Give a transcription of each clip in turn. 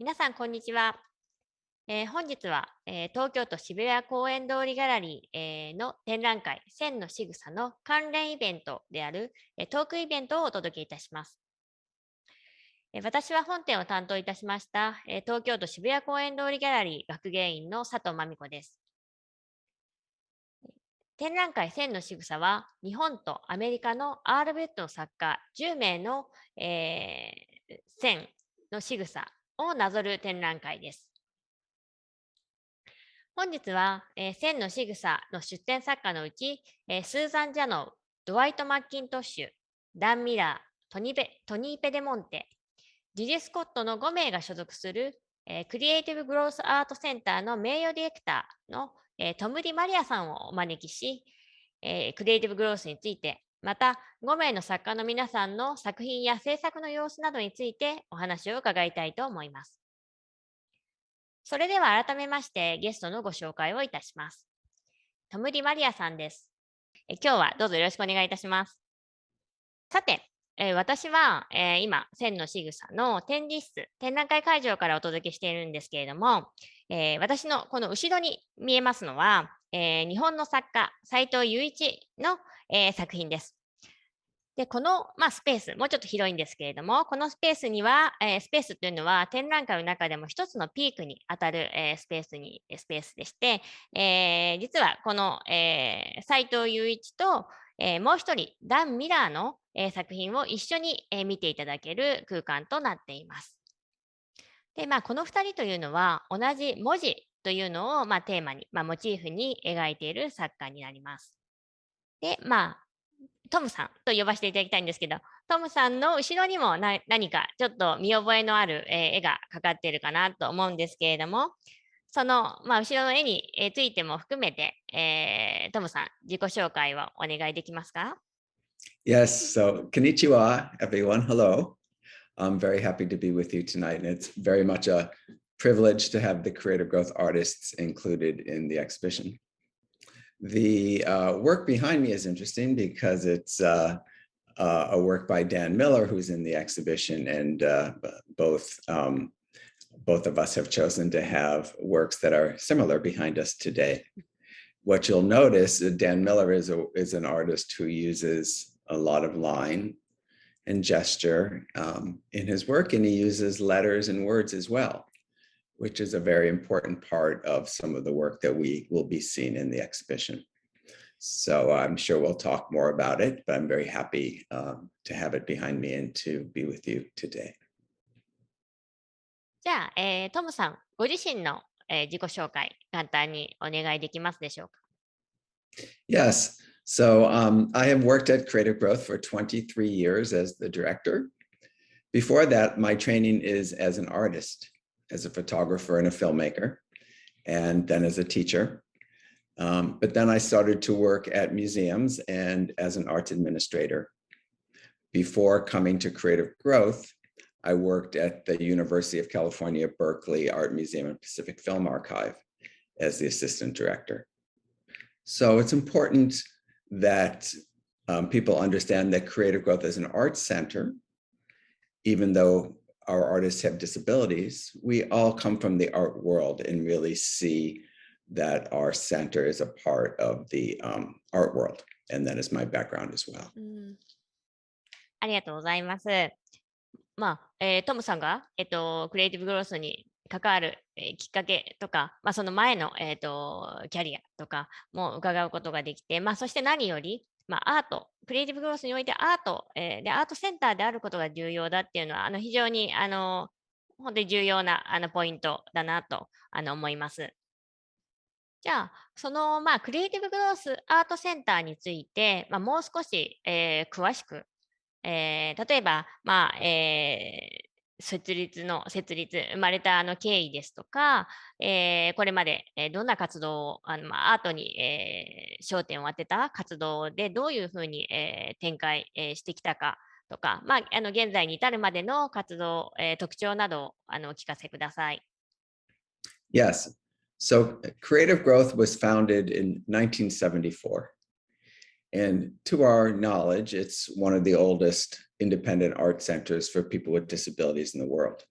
皆さん、こんにちは。本日は、東京都渋谷公園通りギャラリー、の展覧会、線のしぐさの関連イベントである、トークイベントをお届けいたします。私は本展を担当いたしました、東京都渋谷公園通りギャラリー学芸員の佐藤真美子です。展覧会線のしぐさは、日本とアメリカのアルファベットの作家10名の、線のしぐさをなぞる展覧会です。本日は、線のしぐさの出展作家のうち、スーザン・ジャノウ、ドワイト・マッキントッシュ、ダン・ミラー、トニー・ペデモンテ、ジュディスコットの5名が所属する、クリエイティブ・グロース・アートセンターの名誉ディレクターの、トム・マリアさんをお招きし、クリエイティブ・グロースについて、また5名の作家の皆さんの作品や制作の様子などについてお話を伺いたいと思います。それでは改めましてゲストのご紹介をいたします。トム・マリアさんです。今日はどうぞよろしくお願いいたします。さて、私は、今、線のしぐさの展示室、展覧会会場からお届けしているんですけれども、私のこの後ろに見えますのは、日本の作家、斉藤雄一の、作品です。で、この、スペース、もうちょっと広いんですけれども、このスペースには、スペースというのは展覧会の中でも一つのピークに当たる、スペースでして、実はこの、斉藤雄一と、もう一人、ダン・ミラーの、作品を一緒に、見ていただける空間となっています。で、この2人というのは同じ文字というのを、テーマに、モチーフに描いている作家になります。で、トムさんと呼ばせていただきたいんですけど、トムさんの後ろにも何かちょっと見覚えのある、絵がかかっているかなと思うんですけれども、その、後ろの絵についても含めて、トムさん、自己紹介をお願いできますか？ Yes, so konnichiwa, everyone. Hello. I'm very happy to be with you tonight, and it's very much a privilege to have the creative growth artists included in the exhibition. The work behind me is interesting because it's a work by Dan Miller, who's in the exhibition, and both of us have chosen to have works that are similar behind us today. What you'll notice, Dan Miller is an artist who uses a lot of line and gesture in his work, and he uses letters and words as well, which is a very important part of some of the work that we will be seeing in the exhibition. So I'm sure we'll talk more about it, but I'm very happy to have it behind me and to be with you today. じゃあ、トムさん、ご自身の、自己紹介、簡単にお願いできますでしょうか？ Yes. So I have worked at Creative Growth for 23 years as the director. Before that, my training is as an artist, as a photographer and a filmmaker, and then as a teacher. But then I started to work at museums and as an arts administrator. Before coming to Creative Growth, I worked at the University of California, Berkeley Art Museum and Pacific Film Archive as the assistant director. So it's important that people understand that Creative Growth is an arts center. Even though our artists have disabilities, we all come from the art world and really see that our center is a part of the art world. And that is my background as well. ありがとうございます。トムさんが、クリエイティブグロースに関わる、きっかけとか、その前の、キャリアとかも伺うことができて、そして何より、アート、クリエイティブグロースにおいてアート、でアートセンターであることが重要だっていうのは、非常に本当に重要なポイントだなと思います。じゃあ、その、クリエイティブグロースアートセンターについて、もう少し、詳しく例えば、設立、生まれた経緯ですとか、これまでどんな活動を、アートに、焦点を当てた活動でどういうふうに、展開、してきたかとか、現在に至るまでの活動、特徴などをお聞かせください。Yes. So Creative Growth was founded in 1974. And to our knowledge, it's one of the oldest independent art centers for people with disabilities in the world.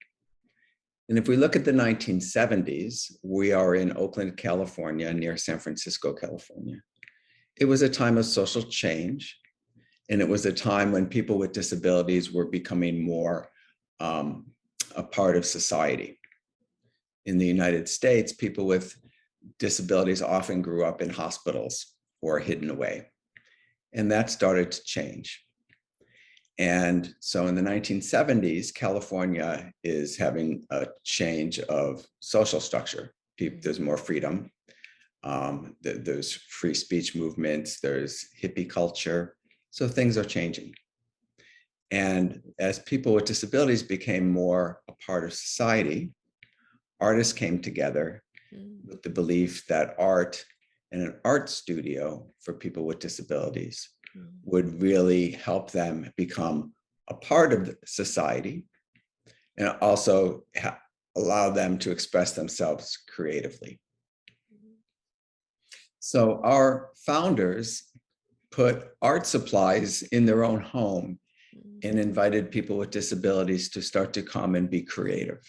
And if we look at the 1970s, we are in Oakland, California, near San Francisco, California. It was a time of social change, and it was a time when people with disabilities were becoming more a part of society. In the United States, people with disabilities often grew up in hospitals or hidden away, and that started to change. And so in the 1970s, California is having a change of social structure. There's more freedom. There's free speech movements. There's hippie culture. So things are changing. And as people with disabilities became more a part of society, artists came together with the belief that art and an art studio for people with disabilities would really help them become a part of society and also allow them to express themselves creatively. So our founders put art supplies in their own home and invited people with disabilities to start to come and be creative.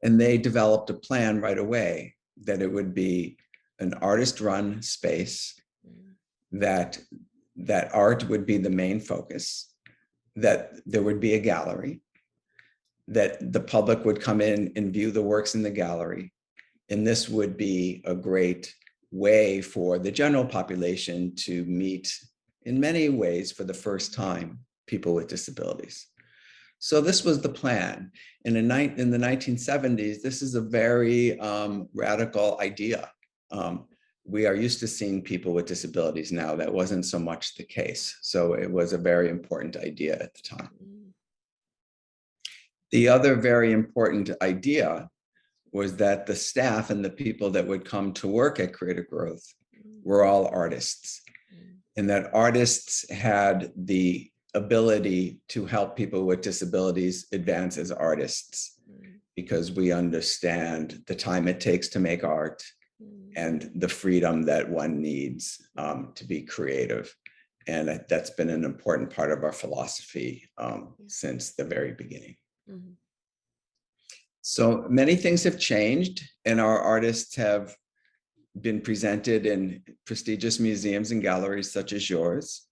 And they developed a plan right away that it would be an artist-run space, that art would be the main focus, that there would be a gallery, that the public would come in and view the works in the gallery. And this would be a great way for the general population to meet, in many ways, for the first time, people with disabilities. So this was the plan. And in the 1970s, this is a very radical idea. We are used to seeing people with disabilities now. That wasn't so much the case. So it was a very important idea at the time. The other very important idea was that the staff and the people that would come to work at Creative Growth were all artists, and that artists had the ability to help people with disabilities advance as artists, because we understand the time it takes to make art and the freedom that one needs to be creative. And that's been an important part of our philosophy since the very beginning. So many things have changed, and our artists have been presented in prestigious museums and galleries such as yours,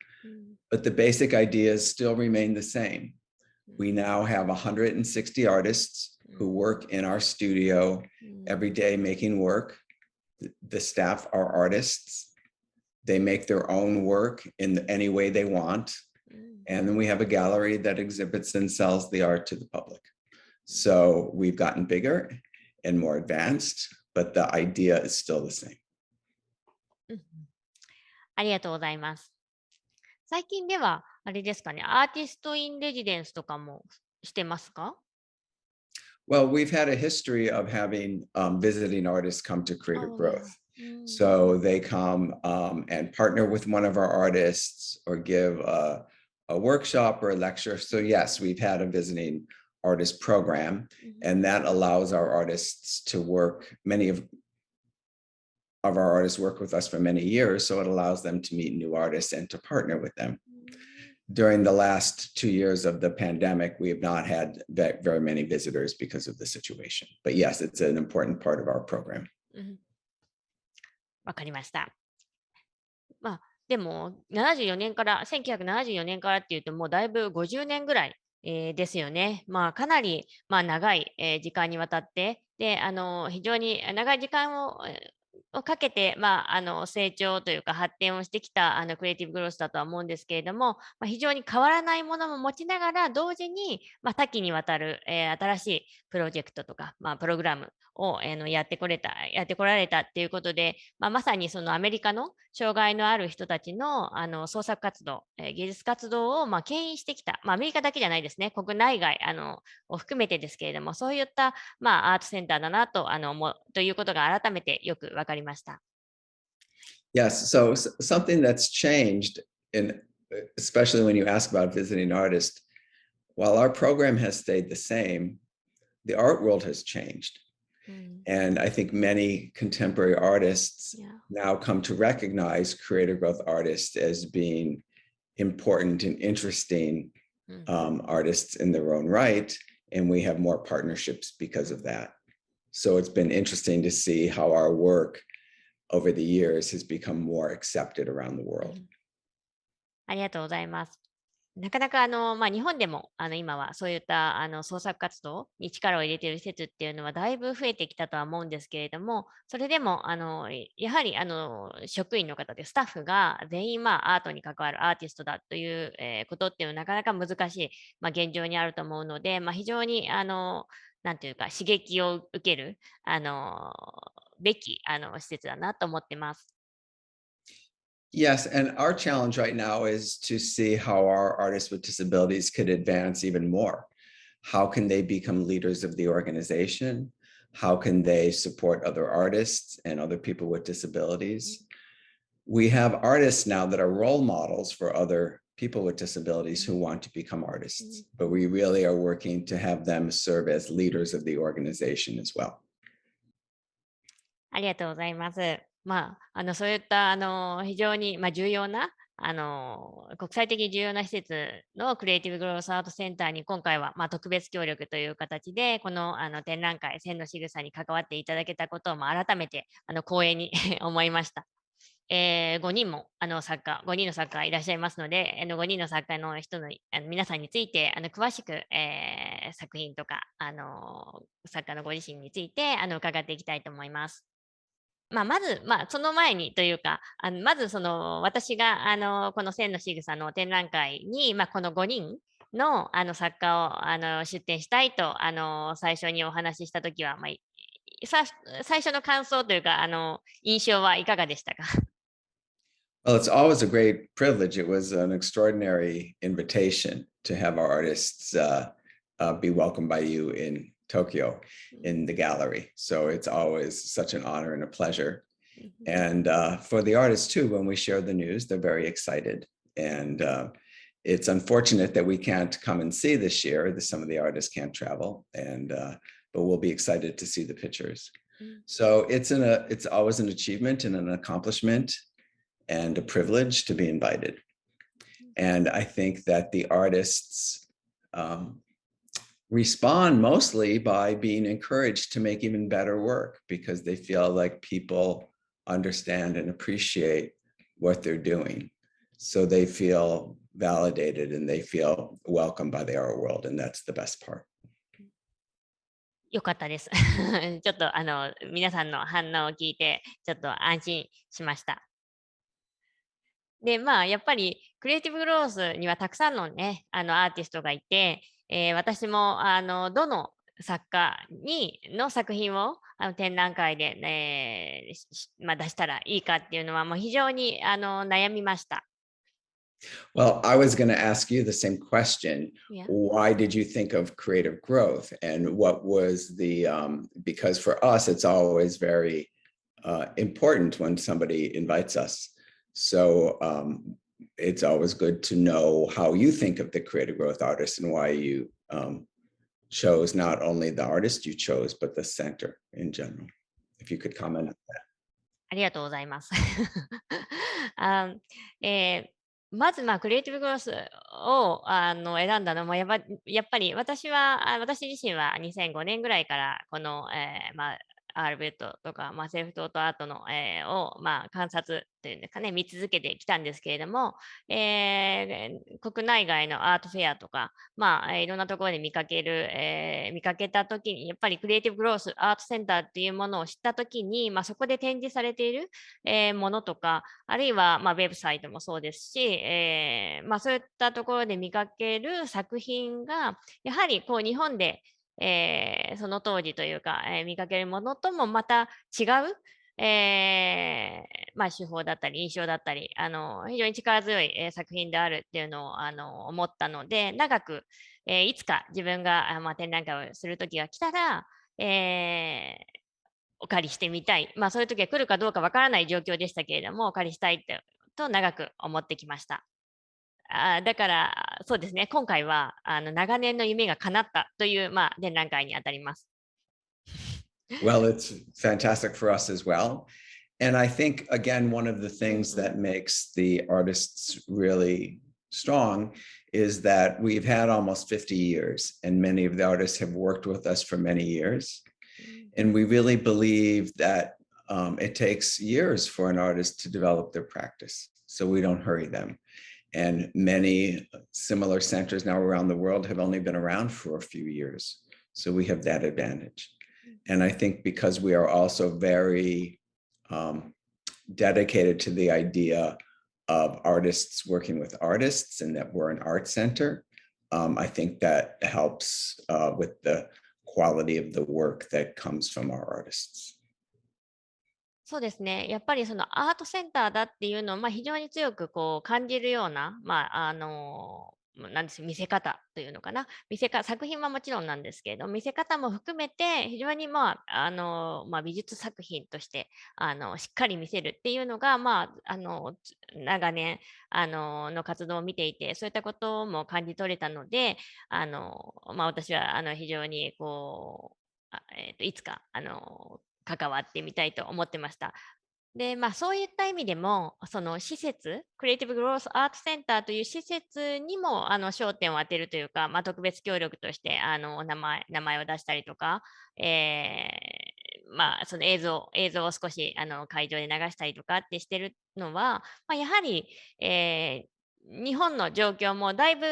but the basic ideas still remain the same. We now have 160 artists who work in our studio every day making work. The staff are artists. They make their own work in any way they want. And then we have a gallery that exhibits and sells the art to the public. So we've gotten bigger and more advanced, but the idea is still the same. ありがとうございます。最近では、あれですかね、アーティストインレジデンスとかもしてますか？ Well, we've had a history of having visiting artists come to Creative Growth. So they come and partner with one of our artists or give a workshop or a lecture. So yes, we've had a visiting artist program, and that allows our artists to work. Many of our artists work with us for many years, so it allows them to meet new artists and to partner with them. During the last 2 years of the pandemic, we have not had very many visitors because of the situation. But yes, it's an important part of our program. わかりました。まあ、でも1974年からっていうと、もうだいぶ50年ぐらい、ですよね。まあ、かなり、長い、時間にわたって、で、非常に長い時間をかけて、成長というか発展をしてきたクリエイティブグロースだとは思うんですけれども、非常に変わらないものも持ちながら、同時に、多岐にわたる、新しいプロジェクトとか、プログラムを、やってこられたっていうことで、まさにそのアメリカの障害のある人たちの、創作活動、芸術活動を、牽引してきた、アメリカだけじゃないですね、国内外を含めてですけれども、そういった、アートセンターだなとということが改めてよくわかりました。Yes, so something that's changed, and especially when you ask about visiting artists, while our program has stayed the same, the art world has changed. And I think many contemporary artists now come to recognize creative growth artists as being important and interesting artists in their own right. and we have more partnerships because of that. So it's been interesting to see how our work over the years has become more accepted around the world. ありがとうございます。なかなか日本でも今はそういった創作活動に力を入れている施設っていうのはだいぶ増えてきたとは思うんですけれども、それでもやはり職員の方でスタッフが全員アートに関わるアーティストだという、ことっていうのはなかなか難しい、現状にあると思うので、非常になんていうか刺激を受けるべき施設だなと思ってます。Yes, and our challenge right now is to see how our artists with disabilities could advance even more. How can they become leaders of the organization? How can they support other artists and other people with disabilities? We have artists now that are role models for other people with disabilities who want to become artists, but we really are working to have them serve as leaders of the organization as well. ありがとうございます。そういった非常に重要な国際的に重要な施設のクリエイティブグロースアートセンターに今回は特別協力という形でこの展覧会線のしぐさに関わっていただけたことを改めて光栄に思いました。5人も5人の作家いらっしゃいますので、5人の作家の人の皆さんについて詳しく、作品とか作家のご自身について伺っていきたいと思います。まず、その前にというか、まず私がこの線のしぐさの展覧会に、この5人の作家を出展したいと最初にお話ししたときは、最初の感想というか印象はいかがでしたか？ Well, it's always a great privilege. It was an extraordinary invitation to have our artists be welcomed by you in Tokyo in the gallery. So it's always such an honor and a pleasure. And for the artists too, when we share the news, they're very excited. And it's unfortunate that we can't come and see this year. Some of the artists can't travel, but we'll be excited to see the pictures. So it's always an achievement and an accomplishment and a privilege to be invited. And I think that the artists respond mostly by being encouraged to make even better work because they feel like people understand and appreciate what they're doing. So they feel validated and they feel welcomed by the art world, and that's the best part. よかったです。ちょっと皆さんの反応を聞いてちょっと安心しました。で、やっぱりクリエイティブグロースにはたくさんのね、アーティストがいて、私もどの作家の作品を展覧会で、出したらいいかっていうのはもう非常に悩みました。Well, I was going to ask you the same question. Yeah. Why did you think of creative growth? And what was because for us, it's always very important when somebody invites us. So it's always good to know how you think of the creative growth artist and why you chose not only the artist you chose, but the center in general. If you could comment on that. ありがとうございます。まず、クリエイティブグロースを選んだのもやっぱり私自身は2005年ぐらいからこの、アールベットとか、セルフトートアートの、を、観察というんですかね、見続けてきたんですけれども、国内外のアートフェアとか、いろんなところで見かけたときに、やっぱりクリエイティブグロースアートセンターっていうものを知ったときに、そこで展示されている、ものとか、あるいは、ウェブサイトもそうですし、そういったところで見かける作品が、やはり日本でその当時というか、見かけるものともまた違う、手法だったり印象だったり非常に力強い、作品であるっていうのを思ったので長く、いつか自分が、展覧会をする時が来たら、お借りしてみたい、そういう時が来るかどうかわからない状況でしたけれどもお借りしたいと長く思ってきました。だからそうですね、今回は長年の夢が叶ったという、展覧会にあたります。Well, it's fantastic for us as well. And I think, again, one of the things that makes the artists really strong is that we've had almost 50 years, and many of the artists have worked with us for many years. And we really believe that it takes years for an artist to develop their practice, so we don't hurry them. And many similar centers now around the world have only been around for a few years, so we have that advantage. And I think because we are also very dedicated to the idea of artists working with artists and that we're an art center, I think that helps with the quality of the work that comes from our artists. そうですね。やっぱりそのアートセンターだっていうのを、非常に強くこう感じるような、なんです見せ方というのかな。作品はもちろんなんですけれど、見せ方も含めて非常に美術作品としてしっかり見せるっていうのが、長年の活動を見ていて、そういったことも感じ取れたので、私は非常にこう、いつか関わってみたいと思ってました。で、そういった意味でも、その施設、クリエイティブグロースアートセンターという施設にも焦点を当てるというか、特別協力として名前を出したりとか、その映像を少し会場で流したりとかってしてるのは、やはり、日本の状況もだいぶ、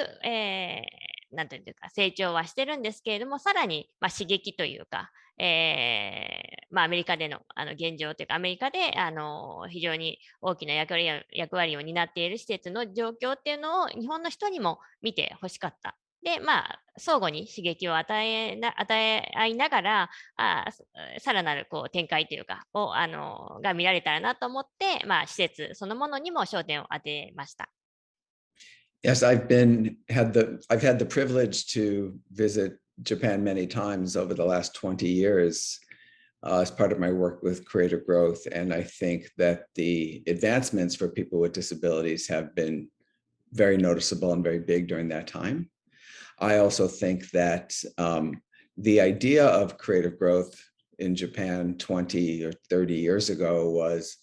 なんていうか成長はしてるんですけれども、さらに、刺激というか、アメリカでの現状というか、アメリカで非常に大きな役割を担っている施設の状況っていうのを日本の人にも見てほしかった。で、相互に刺激を与え合いながら、さらなるこう展開というかが見られたらなと思って、施設そのものにも焦点を当てました。Yes, I've had the privilege to visit Japan many times over the last 20 years as part of my work with creative growth. And I think that the advancements for people with disabilities have been very noticeable and very big during that time. I also think that the idea of creative growth in Japan 20 or 30 years ago was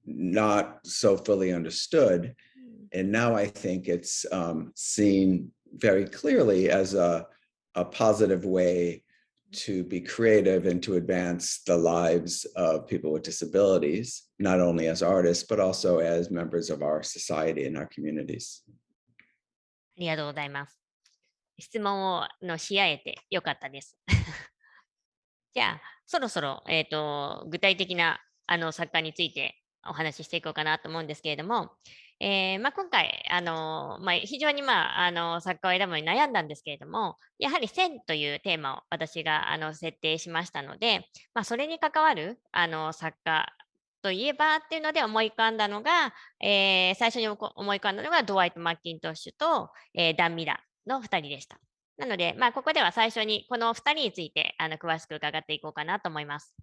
not so fully understood. And now I think it's seen very clearly as a positive way to be creative and to advance the lives of people with disabilities, not only as artists, but also as members of our society and our communities. ありがとうございます。質問をし合えてよかったです。じゃあ、そろそろ、具体的な作家についてお話ししていこうかなと思うんですけれども、今回非常に作家を選ぶのに悩んだんですけれども、やはり線というテーマを私が設定しましたので、それに関わる作家といえばっていうので思い浮かんだのが、最初に思い浮かんだのがドワイト・マッキントッシュと、ダン・ミラーの2人でした。なので、ここでは最初にこの2人について詳しく伺っていこうかなと思います。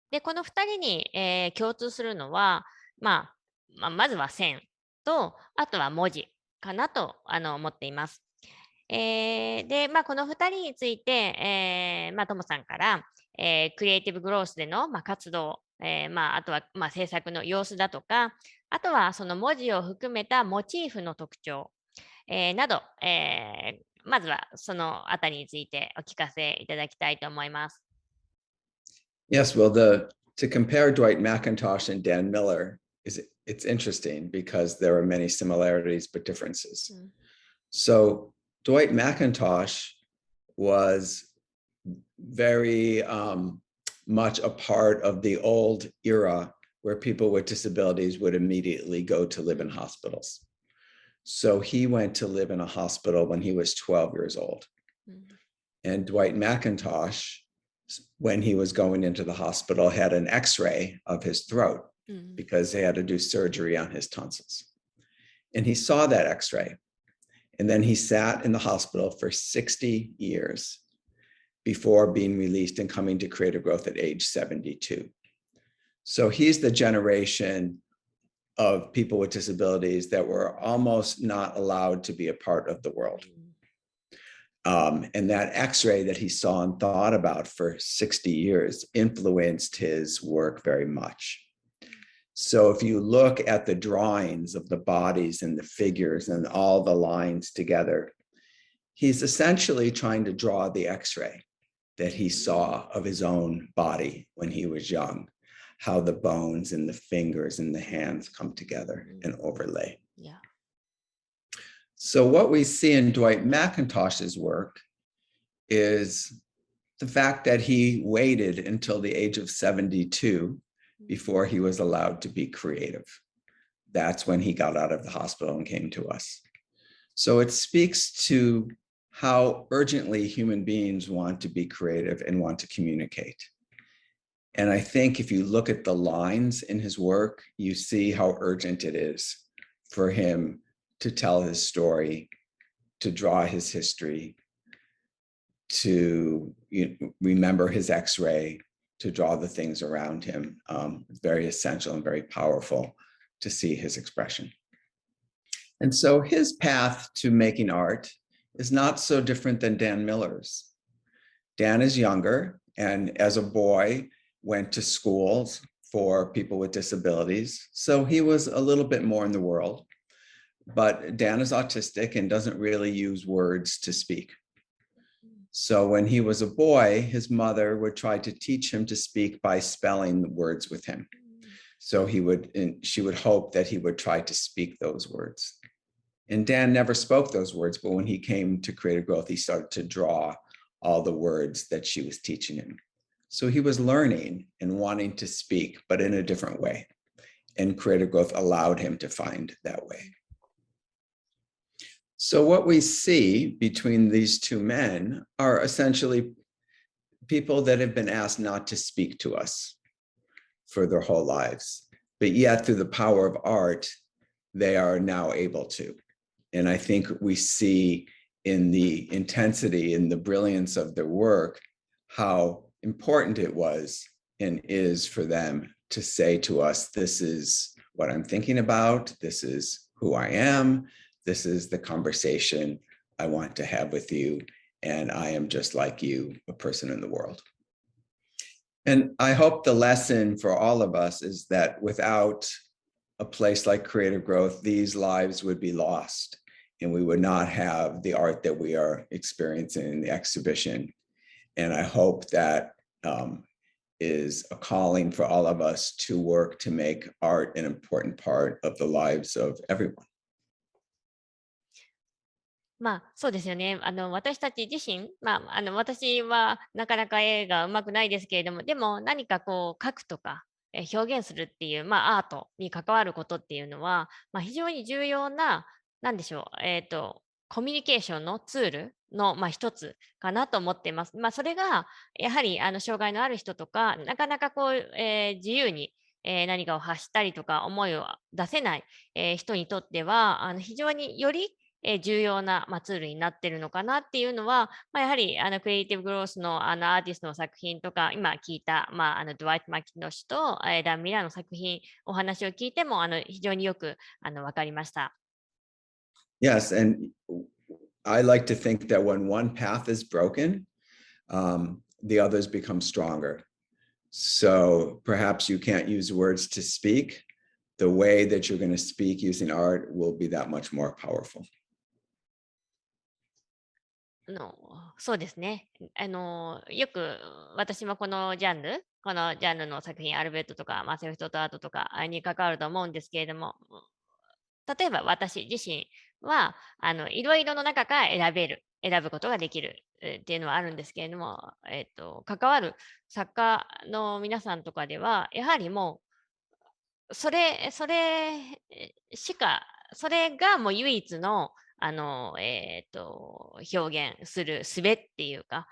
で、この2人に、共通するのは、まずは線と、あとは文字かなと思っています。で、この2人について、トモさんから、クリエイティブグロースでの、活動、あとは、制作の様子だとか、あとはその文字を含めたモチーフの特徴、など、まずはそのあたりについてお聞かせいただきたいと思います。Yes, well, to compare Dwight McIntosh and Dan Miller it's interesting because there are many similarities but differences. So Dwight McIntosh was very much a part of the old era where people with disabilities would immediately go to live in hospitals. So he went to live in a hospital when he was 12 years old. And Dwight McIntosh, when he was going into the hospital, had an X-ray of his throat because they had to do surgery on his tonsils. And he saw that X-ray. And then he sat in the hospital for 60 years before being released and coming to creative growth at age 72. So he's the generation of people with disabilities that were almost not allowed to be a part of the world. And that X-ray that he saw and thought about for 60 years influenced his work very much. So if you look at the drawings of the bodies and the figures and all the lines together, he's essentially trying to draw the X-ray that he saw of his own body when he was young, how the bones and the fingers and the hands come together and overlay. Yeah. So what we see in Dwight McIntosh's work is the fact that he waited until the age of 72 before he was allowed to be creative. That's when he got out of the hospital and came to us. So it speaks to how urgently human beings want to be creative and want to communicate. And I think if you look at the lines in his work, you see how urgent it is for him to tell his story, to draw his history, to remember his X-ray, to draw the things around him. It's very essential and very powerful to see his expression. And so his path to making art is not so different than Dan Miller's. Dan is younger, and as a boy, went to schools for people with disabilities. So he was a little bit more in the world. But Dan is autistic and doesn't really use words to speak. So when he was a boy, his mother would try to teach him to speak by spelling the words with him. So she would hope that he would try to speak those words. And Dan never spoke those words, but when he came to Creative Growth, he started to draw all the words that she was teaching him. So he was learning and wanting to speak, but in a different way. And Creative Growth allowed him to find that way. So what we see between these two men are essentially people that have been asked not to speak to us for their whole lives, but yet through the power of art, they are now able to. And I think we see in the intensity and the brilliance of their work, how important it was and is for them to say to us, this is what I'm thinking about, this is who I am, this is the conversation I want to have with you, and I am just like you, a person in the world. And I hope the lesson for all of us is that without a place like Creative Growth, these lives would be lost, and we would not have the art that we are experiencing in the exhibition. And I hope that is a calling for all of us to work to make art an important part of the lives of everyone. まあそうですよね。私たち自身、私はなかなか絵がうまくないですけれども、でも何かこう書くとか、表現するっていう、アートに関わることっていうのは、非常に重要な、なんでしょう、コミュニケーションのツールの、一つかなと思っています。それがやはり障害のある人とか、なかなかこう、自由に何かを発したりとか思いを出せない、人にとっては非常により重要な、ツールになっているのかなっていうのは、やはりクリエイティブグロースの、アーティストの作品とか、今聞いた、ドワイト・マッキントッシュと、ダン・ミラーの作品、お話を聞いても非常によく分かりました。Yes, and I like to think that when one path is broken, the others become stronger. So perhaps you can't use words to speak. The way that you're going to speak using art will be that much more powerful. そうですね。よく私もこのジャンルの作品、アルベットとか、セルフトとアートとかに関わると思うんですけれども、例えば私自身はいろいろの中から選ぶことができるっていうのはあるんですけれども、関わる作家の皆さんとかでは、やはりもう、それがもう唯一の表現する術っていうか、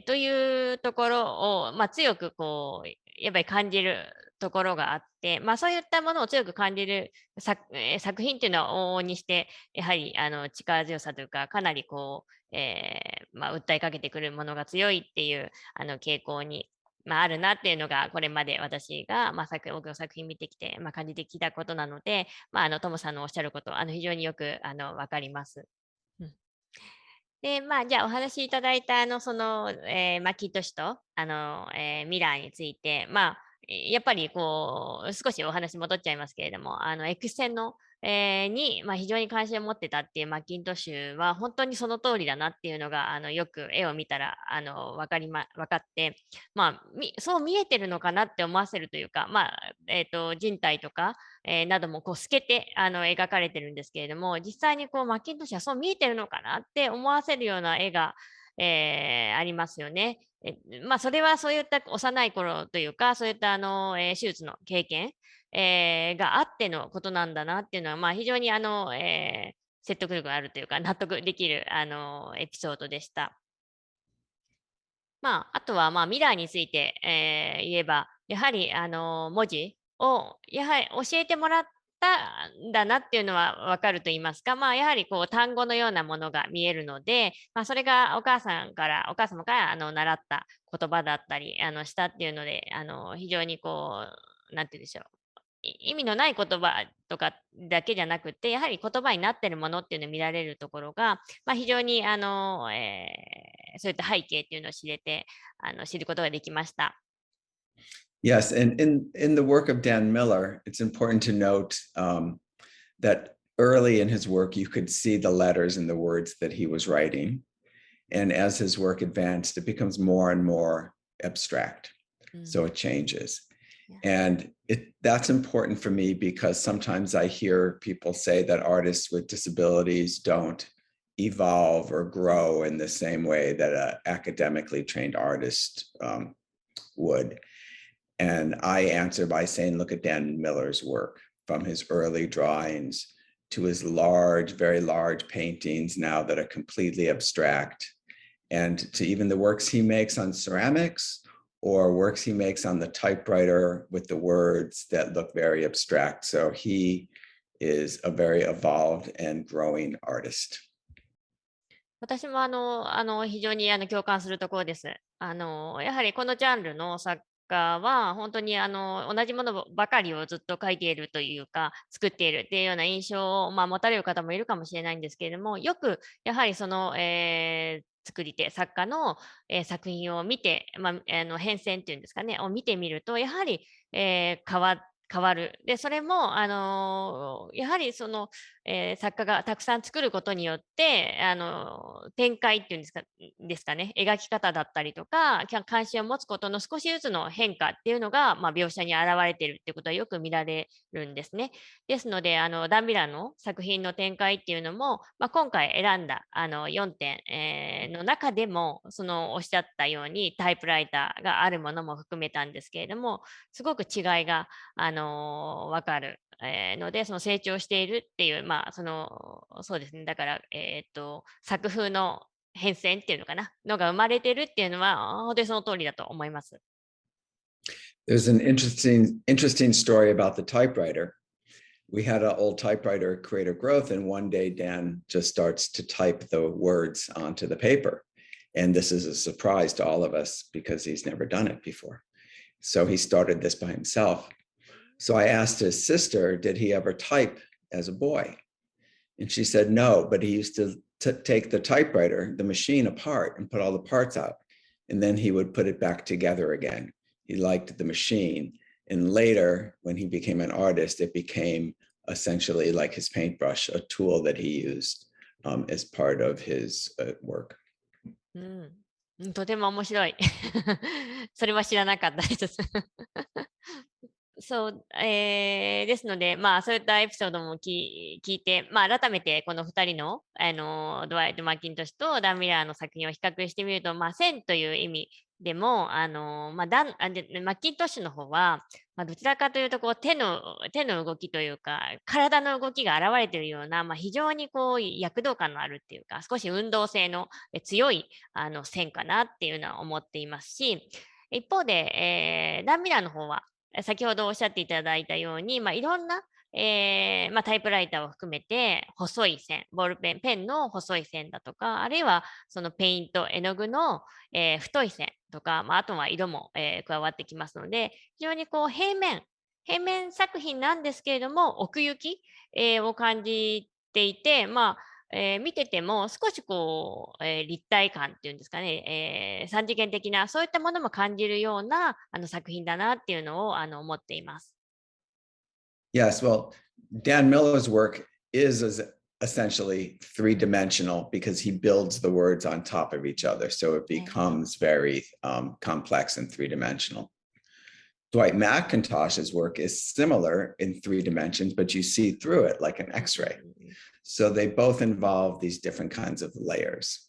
というところを、強くこう、やっぱり感じるところがあって、そういったものを強く感じる作品っていうのは往々にして、やはり力強さというか、かなりこう、訴えかけてくるものが強いっていう傾向にあるなっていうのが、これまで私が、多くの作品見てきて、感じてきたことなので、トムさんのおっしゃること、非常によくわかります。で、じゃあお話しいただいた、その、マッキントッシュと、ミラーについて、やっぱりこう少しお話戻っちゃいますけれども、X 線の、に、非常に関心を持ってたっていうマッキントッシュは本当にその通りだなっていうのがよく絵を見たら分かって、そう見えてるのかなって思わせるというか、人体とか、などもこう透けて描かれてるんですけれども、実際にこうマッキントッシュはそう見えてるのかなって思わせるような絵が、ありますよね。それはそういった幼い頃というか、そういった手術の経験、があってのことなんだなっていうのは、非常に説得力があるというか、納得できるエピソードでした。あとは、ミラーについて、言えば、やはり、文字を、やはり教えてもらったんだなっていうのは分かると言いますか、やはりこう単語のようなものが見えるので、それがお母様から習った言葉だったりしたっていうので、非常にこう、なんて言うんでしょう。意味のない言葉とかだけじゃなくて、やはり言葉になっているものっていうのを見られるところが、非常にそういった背景っていうのを知ることができました。Yes, and in the work of Dan Miller, it's important to note that early in his work, you could see the letters and the words that he was writing. And as his work advanced, it becomes more and more abstract. So it changes. And that's important for me because sometimes I hear people say that artists with disabilities don't evolve or grow in the same way that an academically trained artist would. And I answer by saying, look at Dan Miller's work, from his early drawings to his large, very large paintings now that are completely abstract, and to even the works he makes on ceramics or works he makes on the typewriter with the words that look very abstract. So he is a very evolved and growing artist. 私も非常に共感するところです。やはりこのジャンルの作家は本当に同じものばかりをずっと描いているというか作っているっていうような印象を、持たれる方もいるかもしれないんですけれども、よくやはりその、作り手作家の、作品を見て、変遷っていうんですかねを見てみるとやはり、変わる。で、それも、やはりその、作家がたくさん作ることによって、展開っていうんですかね、描き方だったりとか、関心を持つことの少しずつの変化っていうのが、描写に現れているっていうことはよく見られるんですね。ですので、ダン・ビラの作品の展開っていうのも、今回選んだ4点、の中でも、そのおっしゃったようにタイプライターがあるものも含めたんですけれども、すごく違いが分かる、ので、その成長しているっていう、そうですね、だから、作風の変遷っていうのかな、のが生まれてるっていうのは、本当にその通りだと思います。There's an interesting story about the typewriter. We had an old typewriter at Creative Growth, and one day Dan just starts to type the words onto the paper. And this is a surprise to all of us because he's never done it before. So he started this by himself. So I asked his sister, did he ever type as a boy? And she said no, but he used to take the typewriter, the machine apart and put all the parts out. And then he would put it back together again. He liked the machine. And later, when he became an artist, it became essentially like his paintbrush, a tool that he used as part of his work. とても面白い。それは知らなかったです。そう、ですので、そういったエピソードも聞いて、改めてこの2人の、ドワイト・マッキントッシュとダン・ミラーの作品を比較してみると、線という意味でも、マッキントッシュの方は、どちらかというとこう手の動きというか、体の動きが現れているような、非常にこう躍動感のあるっていうか、少し運動性の強い線かなっていうのは思っていますし、一方で、ダン・ミラーの方は、先ほどおっしゃっていただいたように、いろんな、タイプライターを含めて細い線、ボールペン、ペンの細い線だとか、あるいはそのペイント、絵の具の、太い線とか、あとは色も、加わってきますので、非常にこう平面作品なんですけれども、奥行き、を感じていて、見てても少しこう、立体感っていうんですかね、三次元的なそういったものも感じるような作品だなっていうのを思っています。Yes, well, Dan Miller's work is essentially three-dimensional because he builds the words on top of each other. So it becomes very complex and three-dimensional. Dwight McIntosh's work is similar in 3 dimensions, but you see through it like an X-ray. So they both involve these different kinds of layers.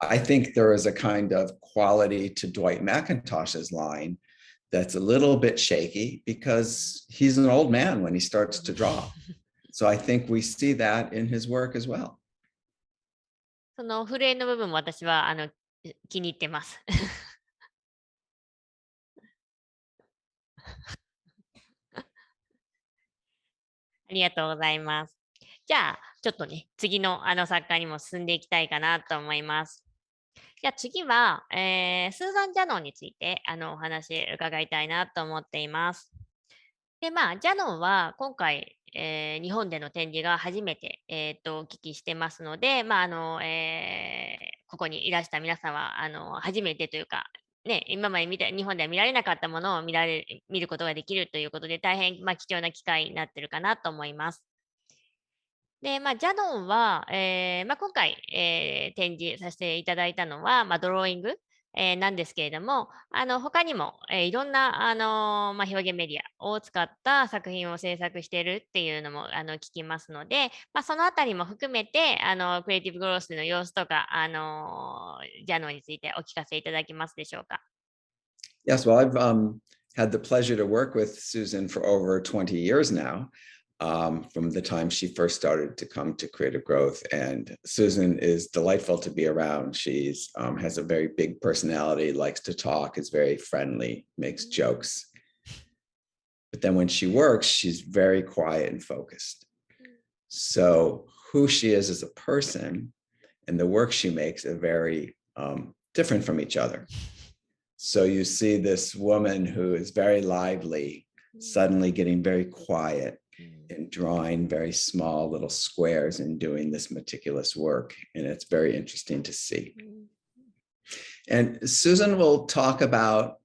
I think there is a kind of quality to Dwight McIntosh's line that's a little bit shaky because he's an old man when he starts to draw. So I think we see that in his work as well. その震えの部分も私は気に入ってます。ありがとうございます。じゃあ、ちょっとね、次の作家にも進んでいきたいかなと思います。じゃあ次は、スーザン・ジャノンについてお話伺いたいなと思っています。で、まあ、ジャノンは今回、日本での展示が初めて、お聞きしてますので、まあここにいらした皆さんは初めてというか、ね、今まで日本では見られなかったものを見ることができるということで、大変、まあ、貴重な機会になっているかなと思います。で、まあ、ジャノンは、まあ、今回、展示させていただいたのは、まあ、ドローイング、なんですけれども、他にも、いろんな、まあ、表現メディアを使った作品を制作しているっていうのも聞きますので、まあ、そのあたりも含めてクリエイティブグロースの様子とか、ジャノンについてお聞かせいただけますでしょうか。Yes, well, I've had the pleasure to work with Susan for over 20 years now. From the time she first started to come to Creative Growth. And Susan is delightful to be around. She's has a very big personality, likes to talk, is very friendly, makes jokes. But then when she works, she's very quiet and focused. So who she is as a person and the work she makes are very different from each other. So you see this woman who is very lively, suddenly getting very quiet and drawing very small little squares and doing this meticulous work. And it's very interesting to see. And Susan will talk about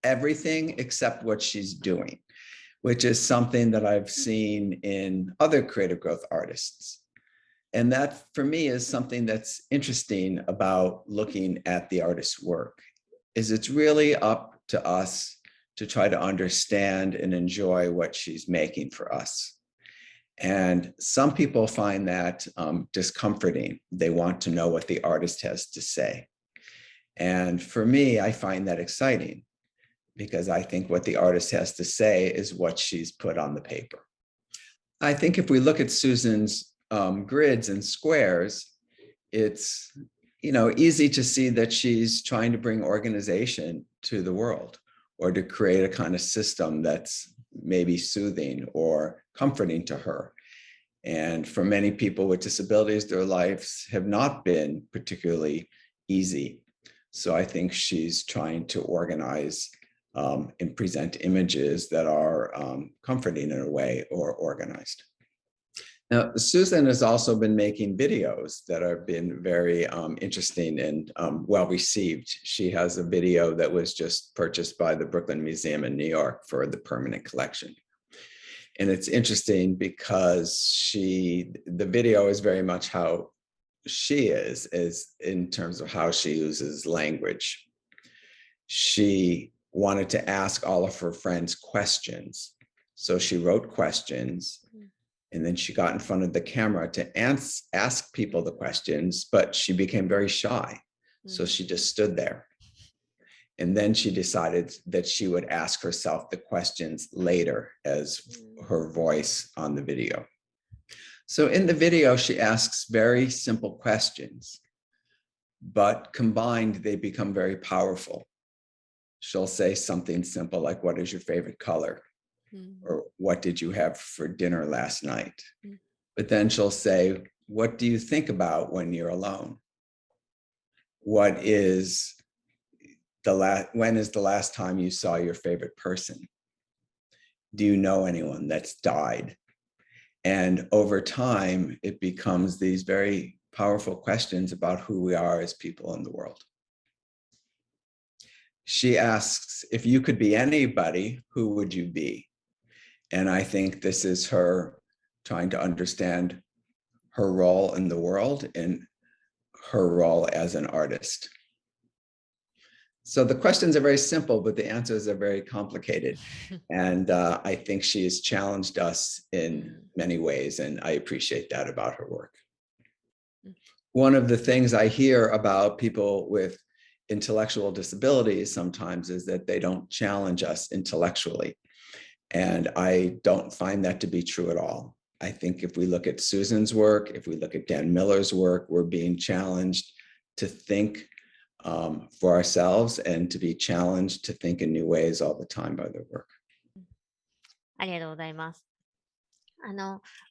everything except what she's doing, which is something that I've seen in other creative growth artists. And that for me is something that's interesting about looking at the artist's work, is it's really up to us to try to understand and enjoy what she's making for us. And some people find that discomforting. They want to know what the artist has to say. And for me, I find that exciting because I think what the artist has to say is what she's put on the paper. I think if we look at Susan's grids and squares, it's easy to see that she's trying to bring organization to the world or to create a kind of system that's maybe soothing or comforting to her. And for many people with disabilities, their lives have not been particularly easy. So I think she's trying to organize and present images that are comforting in a way or organized. Now, Susan has also been making videos that have been very interesting and well received. She has a video that was just purchased by the Brooklyn Museum in New York for the permanent collection. And it's interesting because the video is very much how she is in terms of how she uses language. She wanted to ask all of her friends questions. So she wrote questions. And then she got in front of the camera to ask people the questions, but she became very shy. So she just stood there. And then she decided that she would ask herself the questions later as her voice on the video. So in the video, she asks very simple questions, but combined, they become very powerful. She'll say something simple like, what is your favorite color? Or what did you have for dinner last night? But then she'll say, what do you think about when you're alone? When is the last time you saw your favorite person? Do you know anyone that's died? And over time, it becomes these very powerful questions about who we are as people in the world. She asks, if you could be anybody, who would you be? And I think this is her trying to understand her role in the world and her role as an artist. So the questions are very simple, but the answers are very complicated. And I think she has challenged us in many ways, and I appreciate that about her work. One of the things I hear about people with intellectual disabilities sometimes is that they don't challenge us intellectually. And I don't find that to be true at all. I think if we look at Susan's work, if we look at Dan Miller's work, we're being challenged to think for ourselves and to be challenged to think in new ways all the time by their work. ありがとうございます。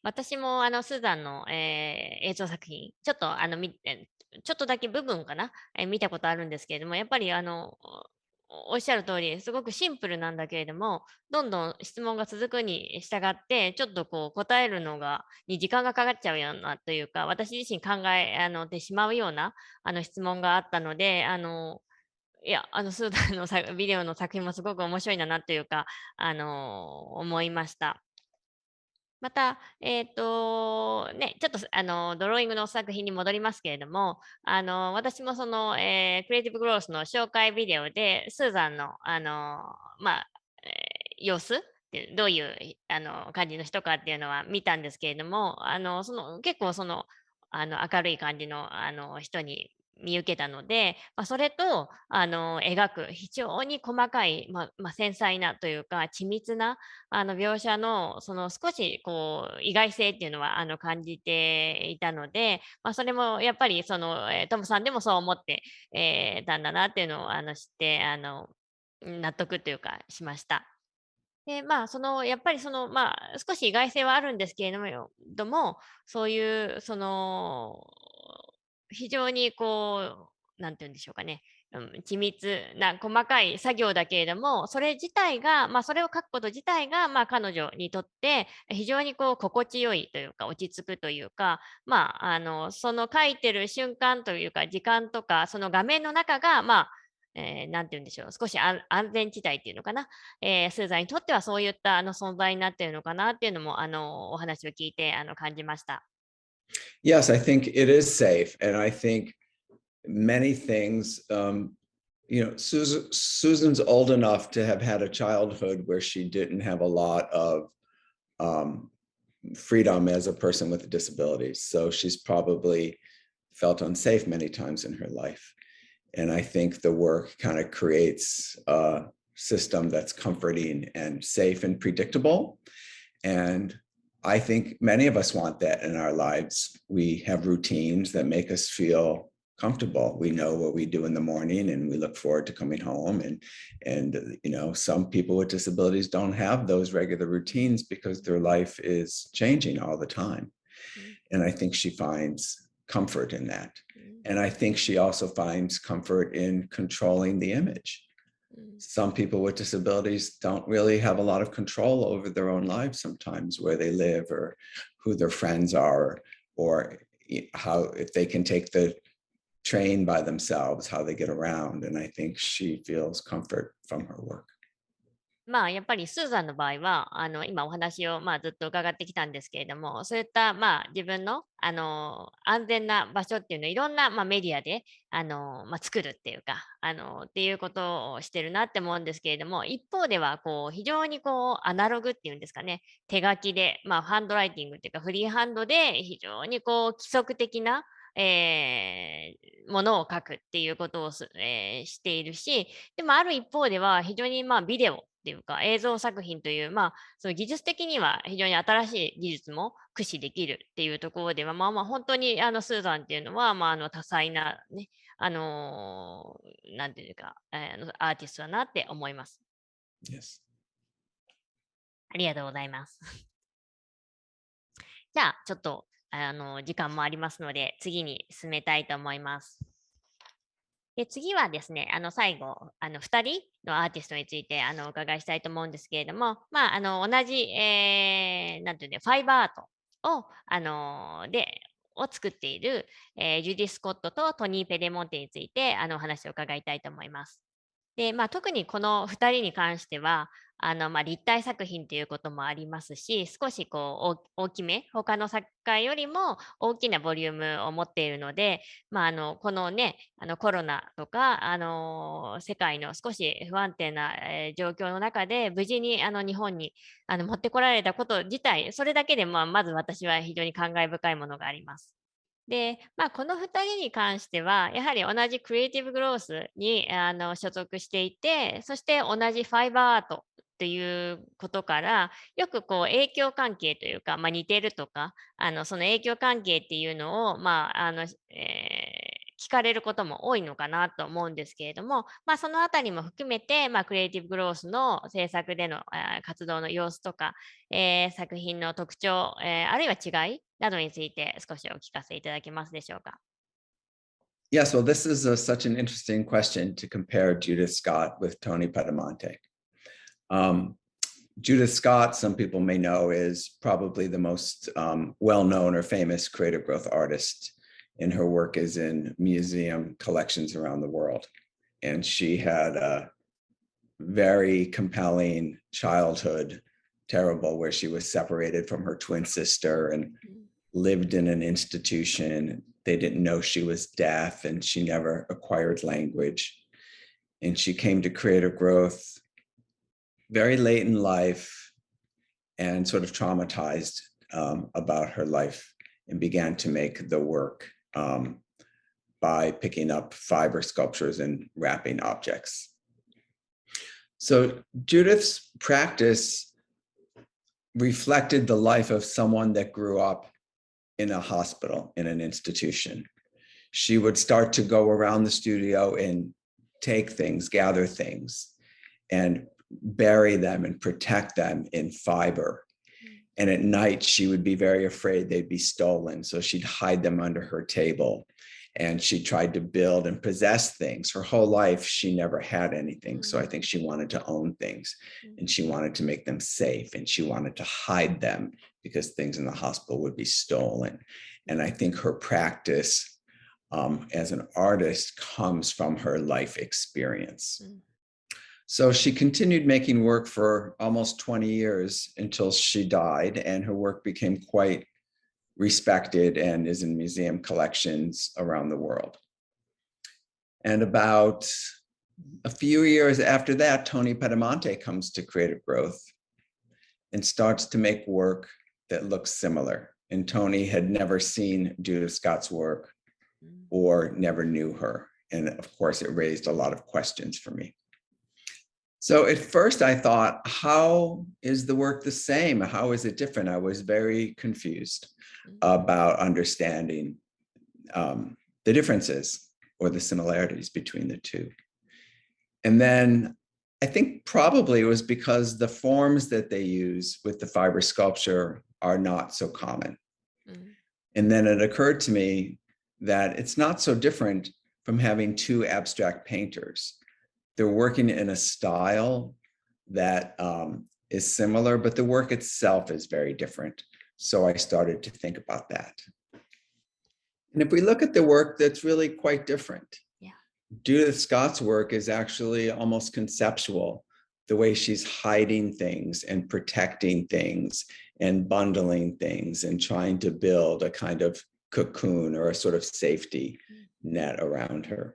私もスーザンの、映像作品、ちょっとだけ部分かな、見たことあるんですけれども、やっぱりおっしゃる通り、すごくシンプルなんだけれども、どんどん質問が続くに従って、ちょっとこう答えるのに時間がかかっちゃうようなというか、私自身考えてしまうような質問があったので、いや、スーダンのビデオの作品もすごく面白いんだなというか、思いました。また、ちょっとドローイングの作品に戻りますけれども、私もその、クリエイティブグロースの紹介ビデオで、スーザンの、様子ってどういう感じの人かっていうのは見たんですけれども、結構明るい感じの人に見受けたので、それと描く非常に細かい、繊細なというか緻密な描写の少しこう意外性っていうのは感じていたので、それもやっぱりトムさんでもそう思って、たんだなっていうのを知って納得というかしました。で、やっぱり少し意外性はあるんですけれども、そういう、非常にこう、なんて言うんでしょうかね、緻密な細かい作業だけれども、それ自体が、それを書くこと自体が、彼女にとって非常にこう心地よいというか、落ち着くというか、その書いてる瞬間というか、時間とか、その画面の中が、なんて言うんでしょう、少し安全地帯っていうのかな、スーザンにとってはそういった存在になっているのかなっていうのもお話を聞いて感じました。Yes, I think it is safe, and I think many things. Susan's old enough to have had a childhood where she didn't have a lot of freedom as a person with disabilities, so she's probably felt unsafe many times in her life. And I think the work kind of creates a system that's comforting and safe and predictable. And I think many of us want that in our lives. We have routines that make us feel comfortable. We know what we do in the morning and we look forward to coming home. And some people with disabilities don't have those regular routines because their life is changing all the time. And I think she finds comfort in that. And I think she also finds comfort in controlling the image. Some people with disabilities don't really have a lot of control over their own lives sometimes, where they live or who their friends are, or how, if they can take the train by themselves, how they get around. And I think she feels comfort from her work. やっぱりスーザンの場合は今お話をずっと伺ってきたんですけれども、そういった自分の安全な場所っていうのをいろんなメディアで作るっていうかっていうことをしてるなって思うんですけれども、一方ではこう非常にこうアナログっていうんですかね、手書きでハンドライティングっていうかフリーハンドで非常にこう規則的なものを書くっていうことをしているし、でもある一方では非常にビデオっていうか映像作品という、その技術的には非常に新しい技術も駆使できるっていうところでは、本当にスーザンっていうのは、多彩なね、なんていうか、アーティストだなって思います。Yes. ありがとうございます。じゃあ、ちょっと時間もありますので、次に進めたいと思います。で次はですね、最後、2人のアーティストについてお伺いしたいと思うんですけれども、同じ、なんていうね、ファイバーアートを、を作っている、ジュディ・スコットとトニー・ペデモンテについてお話を伺いたいと思います。で、特にこの2人に関しては、立体作品ということもありますし、少し大きめ、他の作家よりも大きなボリュームを持っているので、このね、コロナとか、世界の少し不安定な、状況の中で、無事に日本に持ってこられたこと自体、それだけで、まず私は非常に感慨深いものがあります。で、この2人に関しては、やはり同じクリエイティブグロースに所属していて、そして同じファイバーアートということから、よく影響関係というか、似てるとか、その影響関係っていうのを、聞かれることも多いのかなと思うんですけれども、そのあたりも含めて、クリエイティブグロースの制作での活動の様子とか、作品の特徴、あるいは違いなどについて少しお聞かせいただけますでしょうか。Yes, well, this is such an interesting question to compare Judith Scott with Tony Pedamonte. Judith Scott, some people may know, is probably the most well-known or famous creative growth artist, and her work is in museum collections around the world. And she had a very compelling childhood, terrible, where she was separated from her twin sister and lived in an institution. They didn't know she was deaf, and she never acquired language. And she came to creative growth very late in life and sort of traumatized about her life, and began to make the work by picking up fiber sculptures and wrapping objects. So Judith's practice reflected the life of someone that grew up in a hospital, in an institution. She would start to go around the studio and take things, gather things, and bury them and protect them in fiber. And at night, she would be very afraid they'd be stolen. So she'd hide them under her table. And she tried to build and possess things. Her whole life, she never had anything. So I think she wanted to own things, and she wanted to make them safe, and she wanted to hide them because things in the hospital would be stolen. And I think her practice as an artist comes from her life experience. So she continued making work for almost 20 years until she died, and her work became quite respected and is in museum collections around the world. And about a few years after that, Tony Pedamonte comes to Creative Growth and starts to make work that looks similar. And Tony had never seen Judith Scott's work or never knew her. And of course, it raised a lot of questions for me. So at first I thought, how is the work the same? How is it different? I was very confused about understanding the differences or the similarities between the two. And then I think probably it was because the forms that they use with the fiber sculpture are not so common. And then it occurred to me that it's not so different from having two abstract painters. They're working in a style that is similar, but the work itself is very different. So I started to think about that. And if we look at the work, that's really quite different. Yeah. Judith Scott's work is actually almost conceptual, the way she's hiding things and protecting things and bundling things and trying to build a kind of cocoon or a sort of safety net around her.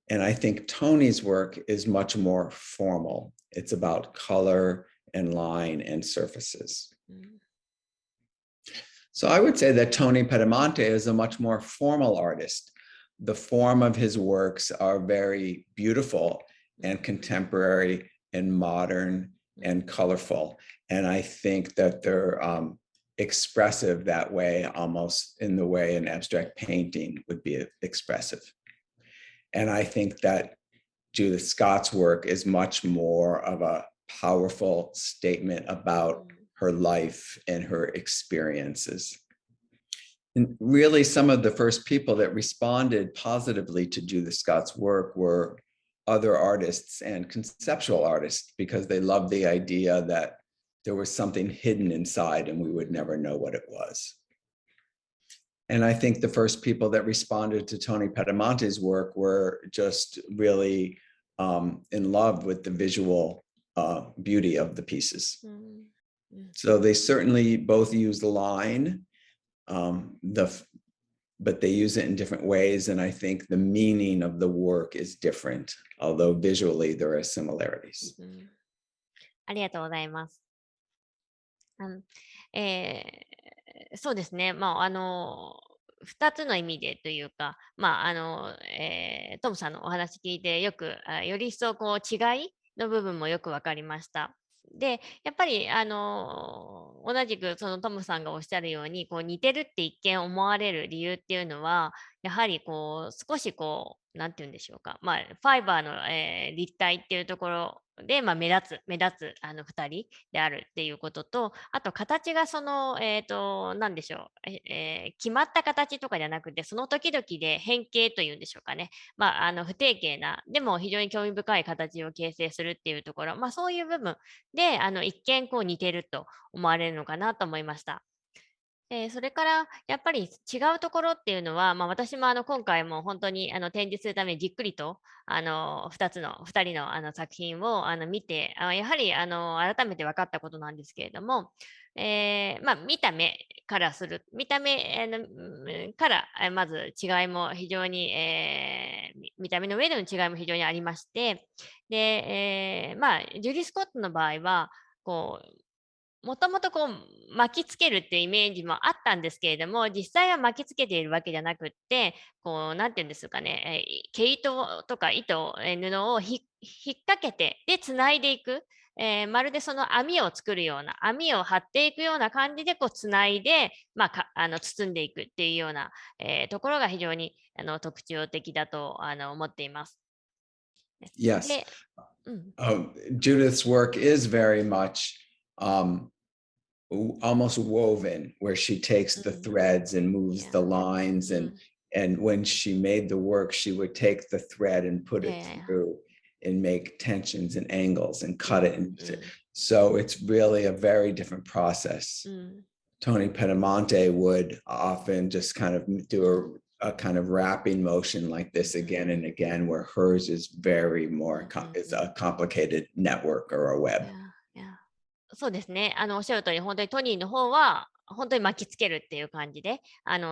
And I think Tony's work is much more formal. It's about color and line and surfaces. So I would say that Tony Pedamonte is a much more formal artist. The form of his works are very beautiful and contemporary and modern and colorful. And I think that they're expressive that way, almost in the way an abstract painting would be expressive. And I think that Judith Scott's work is much more of a powerful statement about her life and her experiences. And really, some of the first people that responded positively to Judith Scott's work were other artists and conceptual artists, because they loved the idea that there was something hidden inside and we would never know what it was. And I think the first people that responded to Tony Padamonte's work were just really in love with the visual beauty of the pieces. So they certainly both use the line, but they use it in different ways. And I think the meaning of the work is different, although visually there are similarities. ありがとうございます。そうですね。2つの意味でというか、トムさんのお話聞いてよく、より一層こう違いの部分もよく分かりました。で、やっぱり、同じくそのトムさんがおっしゃるように、こう似てるって一見思われる理由っていうのは、やはりこう少しこう、なんて言うんでしょうか、ファイバーの、立体っていうところで、目立つ2人であるっていうことと、あと形がその、なんでしょう、決まった形とかじゃなくて、その時々で変形というんでしょうかね、不定形な、でも非常に興味深い形を形成するっていうところ、そういう部分で一見こう似てると思われるのかなと思いました。それからやっぱり違うところっていうのは、私も今回も本当に展示するためにじっくりと2人の作品を見て、やはり改めて分かったことなんですけれども、見た目からまず違いも非常に、見た目の上での違いも非常にありまして、で、ジュディ・スコットの場合はこうもともとこう巻きつけるっていうイメージもあったんですけれども、実際は巻きつけているわけじゃなくって、こう、なんていうんですかね、毛糸とか糸、布を引っ掛けて、で、つないでいく。まるでその網を作るような、網を張っていくような感じで、こう、つないで、包んでいくっていうような、ところが非常に特徴的だと思っています。Yes. Judith's work is very much almost woven, where she takes the threads and moves the lines, and when she made the work, she would take the thread and put it through and make tensions and angles and cut it. So it's really a very different process. Tony Padamonte would often just kind of do a kind of wrapping motion like this again and again, where hers is very more is a complicated network or a web. そうですね。おっしゃる通り、本当にトニーの方は、本当に巻きつけるっていう感じで、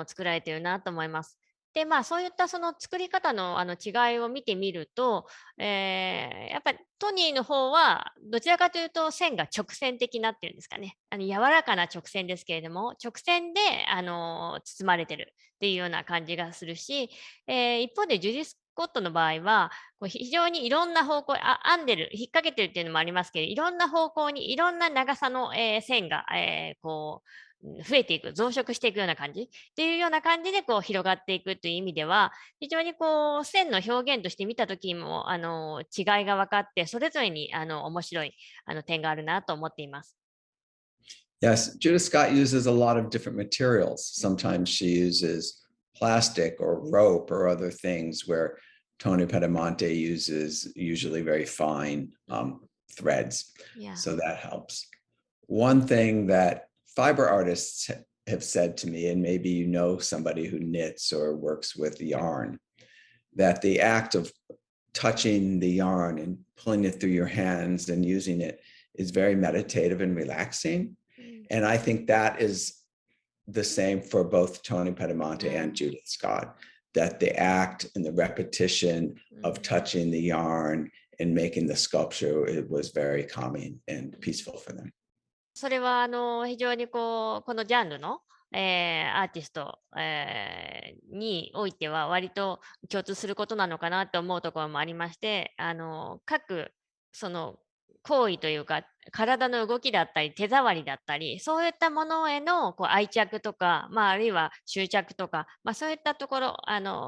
作られているなと思います。で、そういったその作り方の違いを見てみると、やっぱりトニーの方は、どちらかというと線が直線的なっていうんですかね。柔らかな直線ですけれども、直線で、包まれてるっていうような感じがするし、一方でジュディ・スコットの場合は、こう非常にいろんな方向、編んでる、引っ掛けてるっていうのもありますけど、いろんな方向にいろんな長さの、線が、こう増えていく、増殖していくような感じっていうような感じでこう広がっていくという意味では、非常にこう線の表現として見たときも違いが分かって、それぞれに面白い点があるなと思っています。Yes, Judith Scott uses a lot of different materials. Sometimes she uses plastic or rope or other things, where Tony Padamonte uses usually very fine threads. So that helps. One thing that fiber artists have said to me, and maybe you know somebody who knits or works with yarn, that the act of touching the yarn and pulling it through your hands and using it is very meditative and relaxing. And I think that is the same for both Tony Padamonte and Judith Scott, that the act and the repetition of touching the yarn and making the sculpture, it was very calming and peaceful for them. それは非常にこのジャンルの、アーティスト、においては割と共通することなのかなと思うところもありまして、各その行為というか体の動きだったり手触りだったり、そういったものへのこう愛着とか、あるいは執着とか、そういったところ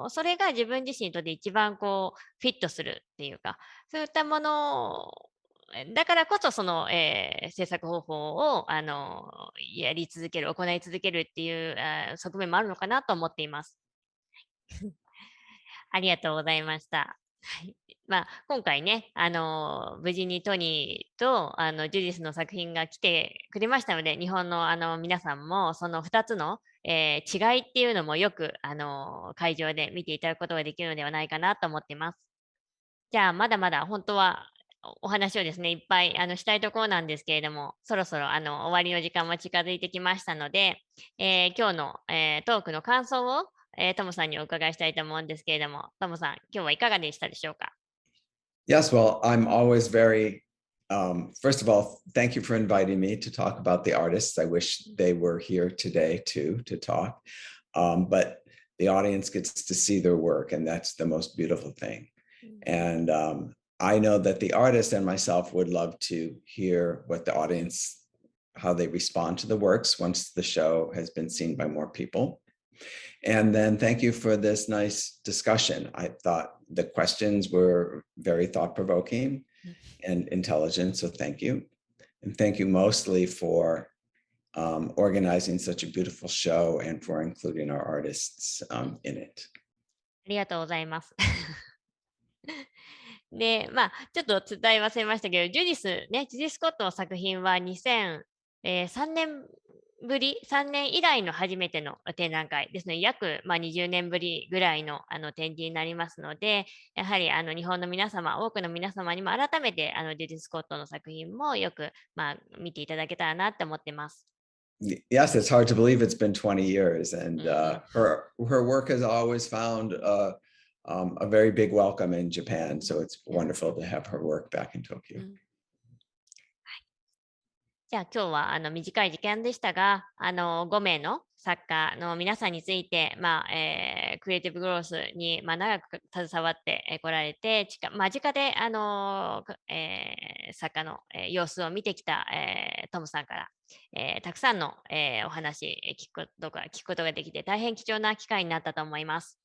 それが自分自身にとって一番こうフィットするっていうか、そういったものだからこそその、制作方法をやり続ける、行い続けるっていう側面もあるのかなと思っています。ありがとうございました。はい、今回ね、無事にトニーとジュディスの作品が来てくれましたので、日本の皆さんもその2つの、違いっていうのもよく、会場で見ていただくことができるのではないかなと思っています。じゃあ、まだまだ本当はお話をですね、いっぱいしたいところなんですけれども、そろそろ終わりの時間も近づいてきましたので、今日の、トークの感想を、トムさんにお伺いしたいと思うんですけれども、トムさん、今日はいかがでしたでしょうか？ Yes, well, I'm always very, first of all, thank you for inviting me to talk about the artists. I wish they were here today too, to talk. But the audience gets to see their work, and that's the most beautiful thing. And I know that the artist and myself would love to hear what the audience, how they respond to the works once the show has been seen by more people. And then thank you for this nice discussion. I thought the questions were very thought-provoking and intelligent, so thank you. And thank you mostly for organizing such a beautiful show and for including our artists in it. ありがとうございます。で、ちょっと伝え忘れましたけど、ジュディスコットの作品は2003年ぶり、3年以来の初めての展覧会ですね。約20年ぶりぐらいの展示になりますので、やはり日本の皆様、多くの皆様にも改めてジュディスコットの作品もよく見ていただけたらなって思ってます。Yes, it's hard to believe it's been 20 years, and her work has always found a very big welcome in Japan. So it's wonderful to have her work back in Tokyo. じゃあ今日は短い時間でしたが、5名の作家の皆さんについて、クリエイティブグロースに、長く携わってこられて、間近で作家の様子を見てきた、トムさんから、たくさんの、お話聞くことができて、大変貴重な機会になったと思います。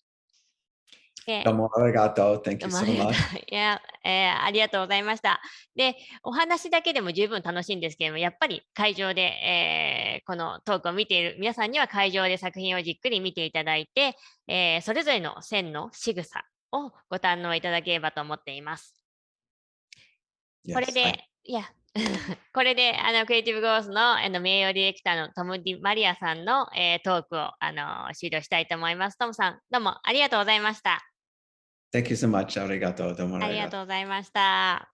どうもありがとう。Thank you so much. ありがとうございました。で、お話だけでも十分楽しいんですけれども、やっぱり会場で、このトークを見ている皆さんには会場で作品をじっくり見ていただいて、それぞれの線の仕草をご堪能いただければと思っています。これで、これでクリエイティブグロースの名誉ディレクターのトム・ディ・マリアさんの、トークを終了したいと思います。トムさん、どうもありがとうございました。Thank you so much. ありがとう。どうもありがとう。ありがとうございました。